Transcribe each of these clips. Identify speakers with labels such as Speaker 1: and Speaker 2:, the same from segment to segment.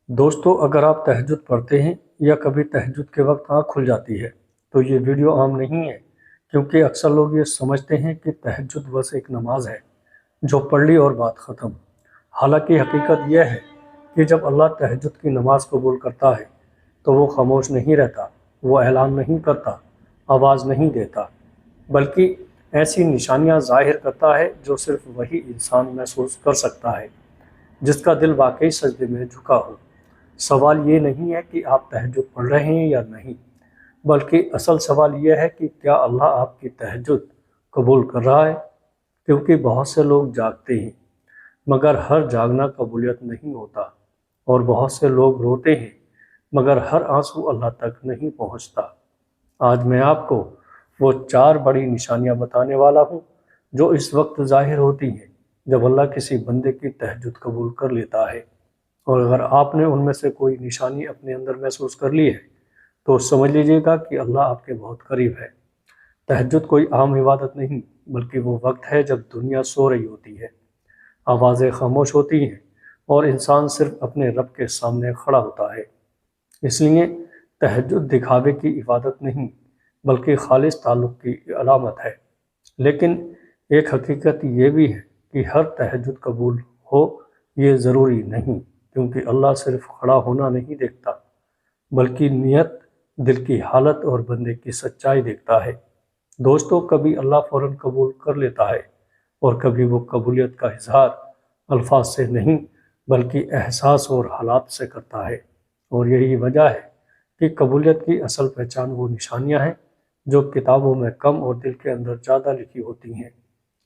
Speaker 1: دوستو، اگر آپ تہجد پڑھتے ہیں یا کبھی تہجد کے وقت آنکھ کھل جاتی ہے تو یہ ویڈیو عام نہیں ہے، کیونکہ اکثر لوگ یہ سمجھتے ہیں کہ تہجد بس ایک نماز ہے جو پڑھ لی اور بات ختم۔ حالانکہ حقیقت یہ ہے کہ جب اللہ تہجد کی نماز قبول کرتا ہے تو وہ خاموش نہیں رہتا، وہ اعلان نہیں کرتا، آواز نہیں دیتا، بلکہ ایسی نشانیاں ظاہر کرتا ہے جو صرف وہی انسان محسوس کر سکتا ہے جس کا دل واقعی سجدے میں جھکا ہو۔ سوال یہ نہیں ہے کہ آپ تہجد پڑھ رہے ہیں یا نہیں، بلکہ اصل سوال یہ ہے کہ کیا اللہ آپ کی تہجد قبول کر رہا ہے؟ کیونکہ بہت سے لوگ جاگتے ہیں مگر ہر جاگنا قبولیت نہیں ہوتا، اور بہت سے لوگ روتے ہیں مگر ہر آنسو اللہ تک نہیں پہنچتا۔ آج میں آپ کو وہ 4 بڑی نشانیاں بتانے والا ہوں جو اس وقت ظاہر ہوتی ہیں جب اللہ کسی بندے کی تہجد قبول کر لیتا ہے، اور اگر آپ نے ان میں سے کوئی نشانی اپنے اندر محسوس کر لی ہے تو سمجھ لیجئے گا کہ اللہ آپ کے بہت قریب ہے۔ تہجد کوئی عام عبادت نہیں، بلکہ وہ وقت ہے جب دنیا سو رہی ہوتی ہے، آوازیں خاموش ہوتی ہیں اور انسان صرف اپنے رب کے سامنے کھڑا ہوتا ہے۔ اس لیے تہجد دکھاوے کی عبادت نہیں، بلکہ خالص تعلق کی علامت ہے۔ لیکن ایک حقیقت یہ بھی ہے کہ ہر تہجد قبول ہو یہ ضروری نہیں، کیونکہ اللہ صرف کھڑا ہونا نہیں دیکھتا، بلکہ نیت، دل کی حالت اور بندے کی سچائی دیکھتا ہے۔ دوستو، کبھی اللہ فوراً قبول کر لیتا ہے اور کبھی وہ قبولیت کا اظہار الفاظ سے نہیں بلکہ احساس اور حالات سے کرتا ہے، اور یہی وجہ ہے کہ قبولیت کی اصل پہچان وہ نشانیاں ہیں جو کتابوں میں کم اور دل کے اندر زیادہ لکھی ہوتی ہیں۔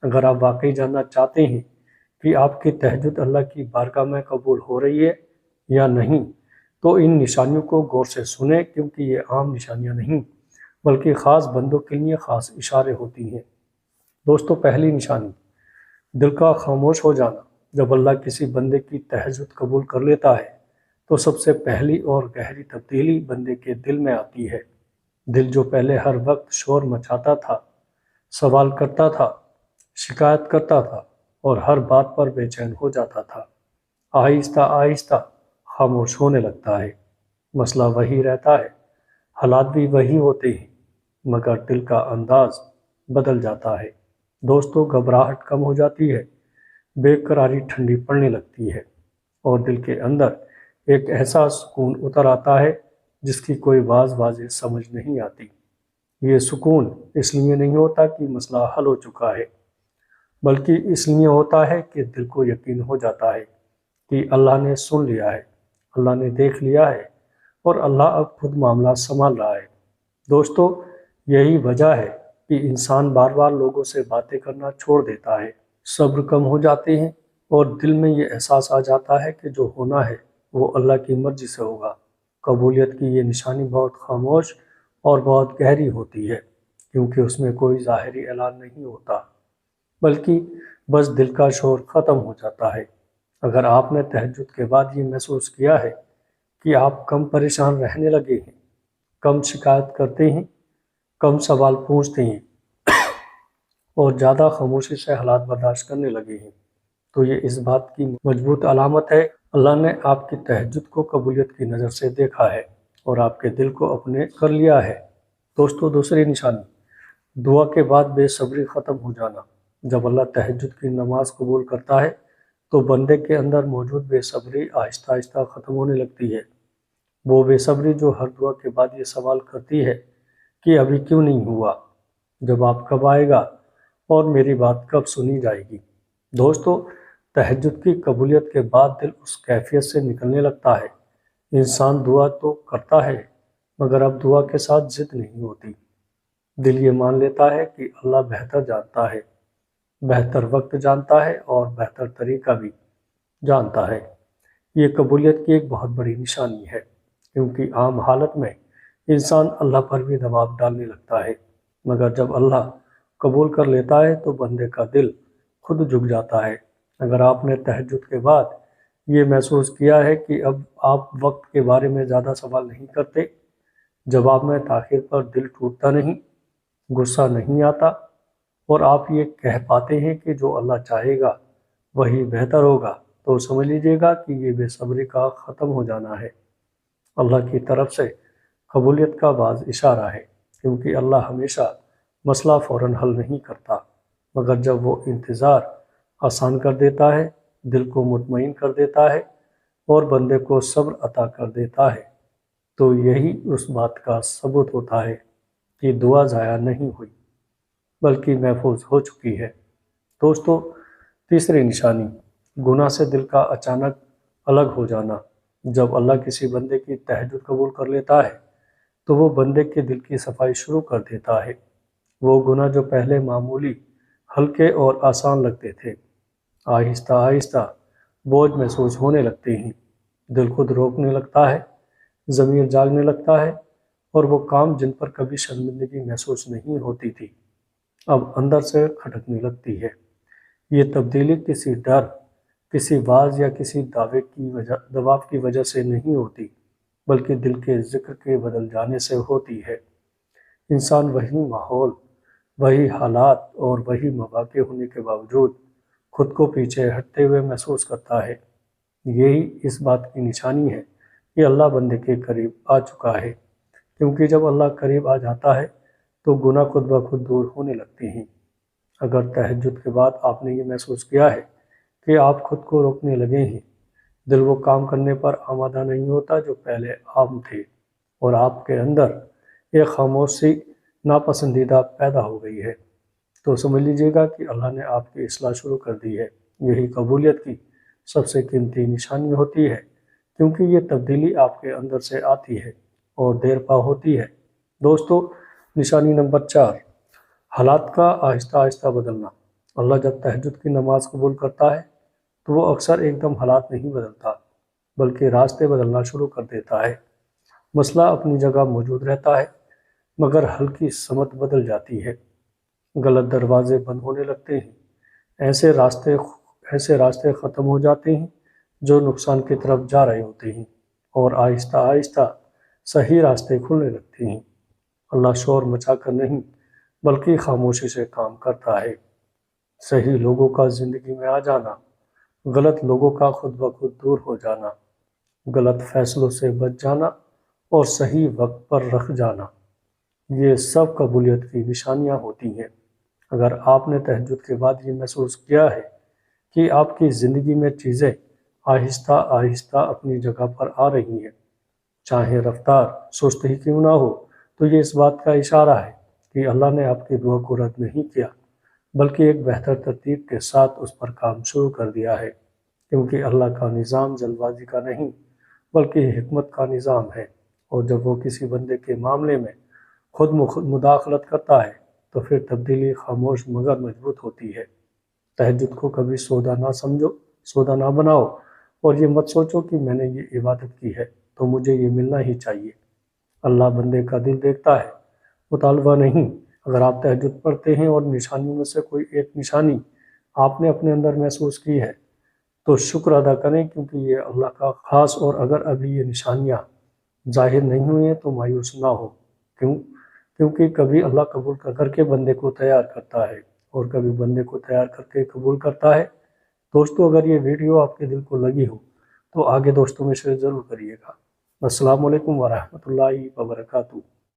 Speaker 1: اگر آپ واقعی جاننا چاہتے ہیں کہ آپ کی تہجد اللہ کی بارگاہ میں قبول ہو رہی ہے یا نہیں، تو ان نشانیوں کو غور سے سنیں، کیونکہ یہ عام نشانیاں نہیں بلکہ خاص بندوں کے لیے خاص اشارے ہوتی ہیں۔ دوستو، پہلی نشانی، دل کا خاموش ہو جانا۔ جب اللہ کسی بندے کی تہجد قبول کر لیتا ہے تو سب سے پہلی اور گہری تبدیلی بندے کے دل میں آتی ہے۔ دل جو پہلے ہر وقت شور مچاتا تھا، سوال کرتا تھا، شکایت کرتا تھا اور ہر بات پر بے چین ہو جاتا تھا، آہستہ آہستہ خاموش ہونے لگتا ہے۔ مسئلہ وہی رہتا ہے، حالات بھی وہی ہوتے ہیں، مگر دل کا انداز بدل جاتا ہے۔ دوستو، گھبراہٹ کم ہو جاتی ہے، بے قراری ٹھنڈی پڑنے لگتی ہے، اور دل کے اندر ایک ایسا سکون اتر آتا ہے جس کی کوئی واضح سمجھ نہیں آتی۔ یہ سکون اس لیے نہیں ہوتا کہ مسئلہ حل ہو چکا ہے، بلکہ اس لیے ہوتا ہے کہ دل کو یقین ہو جاتا ہے کہ اللہ نے سن لیا ہے، اللہ نے دیکھ لیا ہے، اور اللہ اب خود معاملہ سنبھال رہا ہے۔ دوستو، یہی وجہ ہے کہ انسان بار بار لوگوں سے باتیں کرنا چھوڑ دیتا ہے، صبر کم ہو جاتے ہیں، اور دل میں یہ احساس آ جاتا ہے کہ جو ہونا ہے وہ اللہ کی مرضی سے ہوگا۔ قبولیت کی یہ نشانی بہت خاموش اور بہت گہری ہوتی ہے، کیونکہ اس میں کوئی ظاہری اعلان نہیں ہوتا، بلکہ بس دل کا شور ختم ہو جاتا ہے۔ اگر آپ نے تہجد کے بعد یہ محسوس کیا ہے کہ آپ کم پریشان رہنے لگے ہیں، کم شکایت کرتے ہیں، کم سوال پوچھتے ہیں اور زیادہ خاموشی سے حالات برداشت کرنے لگے ہیں، تو یہ اس بات کی مضبوط علامت ہے اللہ نے آپ کی تہجد کو قبولیت کی نظر سے دیکھا ہے اور آپ کے دل کو اپنے کر لیا ہے۔ دوستو، دوسری نشانی، دعا کے بعد بے صبری ختم ہو جانا۔ جب اللہ تہجد کی نماز قبول کرتا ہے تو بندے کے اندر موجود بے صبری آہستہ آہستہ ختم ہونے لگتی ہے۔ وہ بے صبری جو ہر دعا کے بعد یہ سوال کرتی ہے کہ ابھی کیوں نہیں ہوا، جواب کب آئے گا اور میری بات کب سنی جائے گی۔ دوستو، تہجد کی قبولیت کے بعد دل اس کیفیت سے نکلنے لگتا ہے۔ انسان دعا تو کرتا ہے مگر اب دعا کے ساتھ ضد نہیں ہوتی۔ دل یہ مان لیتا ہے کہ اللہ بہتر جانتا ہے، بہتر وقت جانتا ہے اور بہتر طریقہ بھی جانتا ہے۔ یہ قبولیت کی ایک بہت بڑی نشانی ہے، کیونکہ عام حالت میں انسان اللہ پر بھی دباؤ ڈالنے لگتا ہے، مگر جب اللہ قبول کر لیتا ہے تو بندے کا دل خود جھک جاتا ہے۔ اگر آپ نے تہجد کے بعد یہ محسوس کیا ہے کہ اب آپ وقت کے بارے میں زیادہ سوال نہیں کرتے، جواب میں تاخیر پر دل ٹوٹتا نہیں، غصہ نہیں آتا، اور آپ یہ کہہ پاتے ہیں کہ جو اللہ چاہے گا وہی بہتر ہوگا، تو سمجھ لیجئے گا کہ یہ بے صبری کا ختم ہو جانا ہے۔ اللہ کی طرف سے قبولیت کا بعض اشارہ ہے، کیونکہ اللہ ہمیشہ مسئلہ فوراً حل نہیں کرتا، مگر جب وہ انتظار آسان کر دیتا ہے، دل کو مطمئن کر دیتا ہے اور بندے کو صبر عطا کر دیتا ہے، تو یہی اس بات کا ثبوت ہوتا ہے کہ دعا ضائع نہیں ہوئی بلکہ محفوظ ہو چکی ہے۔ دوستو، تیسری نشانی، گناہ سے دل کا اچانک الگ ہو جانا۔ جب اللہ کسی بندے کی تہجد قبول کر لیتا ہے تو وہ بندے کے دل کی صفائی شروع کر دیتا ہے۔ وہ گناہ جو پہلے معمولی، ہلکے اور آسان لگتے تھے، آہستہ آہستہ بوجھ محسوس ہونے لگتے ہیں۔ دل خود روکنے لگتا ہے، ضمیر جاگنے لگتا ہے، اور وہ کام جن پر کبھی شرمندگی محسوس نہیں ہوتی تھی اب اندر سے کھٹکنے لگتی ہے۔ یہ تبدیلی کسی ڈر، کسی باز یا کسی دباؤ کی وجہ سے نہیں ہوتی، بلکہ دل کے ذکر کے بدل جانے سے ہوتی ہے۔ انسان وہی ماحول، وہی حالات اور وہی مواقع ہونے کے باوجود خود کو پیچھے ہٹتے ہوئے محسوس کرتا ہے۔ یہی اس بات کی نشانی ہے کہ اللہ بندے کے قریب آ چکا ہے، کیونکہ جب اللہ قریب آ جاتا ہے تو گناہ خود بخود دور ہونے لگتے ہیں۔ اگر تہجد کے بعد آپ نے یہ محسوس کیا ہے کہ آپ خود کو روکنے لگے ہیں، دل وہ کام کرنے پر آمادہ نہیں ہوتا جو پہلے عام تھے، اور آپ کے اندر ایک خاموش سی ناپسندیدہ پیدا ہو گئی ہے، تو سمجھ لیجئے گا کہ اللہ نے آپ کی اصلاح شروع کر دی ہے۔ یہی قبولیت کی سب سے قیمتی نشانی ہوتی ہے، کیونکہ یہ تبدیلی آپ کے اندر سے آتی ہے اور دیر پا ہوتی ہے۔ دوستو، نشانی نمبر 4، حالات کا آہستہ آہستہ بدلنا۔ اللہ جب تہجد کی نماز قبول کرتا ہے تو وہ اکثر ایک دم حالات نہیں بدلتا، بلکہ راستے بدلنا شروع کر دیتا ہے۔ مسئلہ اپنی جگہ موجود رہتا ہے، مگر حل کی سمت بدل جاتی ہے۔ غلط دروازے بند ہونے لگتے ہیں، ایسے راستے ختم ہو جاتے ہیں جو نقصان کی طرف جا رہے ہوتے ہیں، اور آہستہ آہستہ صحیح راستے کھلنے لگتے ہیں۔ اللہ شور مچا کر نہیں بلکہ خاموشی سے کام کرتا ہے۔ صحیح لوگوں کا زندگی میں آ جانا، غلط لوگوں کا خود بخود دور ہو جانا، غلط فیصلوں سے بچ جانا اور صحیح وقت پر رکھ جانا، یہ سب قبولیت کی نشانیاں ہوتی ہیں۔ اگر آپ نے تہجد کے بعد یہ محسوس کیا ہے کہ آپ کی زندگی میں چیزیں آہستہ آہستہ اپنی جگہ پر آ رہی ہیں، چاہے رفتار سست ہی کیوں نہ ہو، تو یہ اس بات کا اشارہ ہے کہ اللہ نے آپ کی دعا کو رد نہیں کیا، بلکہ ایک بہتر ترتیب کے ساتھ اس پر کام شروع کر دیا ہے، کیونکہ اللہ کا نظام جلد بازی کا نہیں بلکہ حکمت کا نظام ہے، اور جب وہ کسی بندے کے معاملے میں خود مداخلت کرتا ہے تو پھر تبدیلی خاموش مگر مضبوط ہوتی ہے۔ تہجد کو کبھی سودا نہ بناؤ، اور یہ مت سوچو کہ میں نے یہ عبادت کی ہے تو مجھے یہ ملنا ہی چاہیے۔ اللہ بندے کا دل دیکھتا ہے، مطالبہ نہیں۔ اگر آپ تہجد پڑھتے ہیں اور نشانیوں میں سے کوئی ایک نشانی آپ نے اپنے اندر محسوس کی ہے تو شکر ادا کریں، کیونکہ یہ اللہ کا خاص، اور اگر ابھی یہ نشانیاں ظاہر نہیں ہوئی ہیں تو مایوس نہ ہو، کیونکہ کبھی اللہ قبول کر کے بندے کو تیار کرتا ہے اور کبھی بندے کو تیار کر کے قبول کرتا ہے۔ دوستو، اگر یہ ویڈیو آپ کے دل کو لگی ہو تو آگے دوستوں میں شیئر ضرور کریے گا۔ السلام علیکم ورحمۃ اللہ وبرکاتہ۔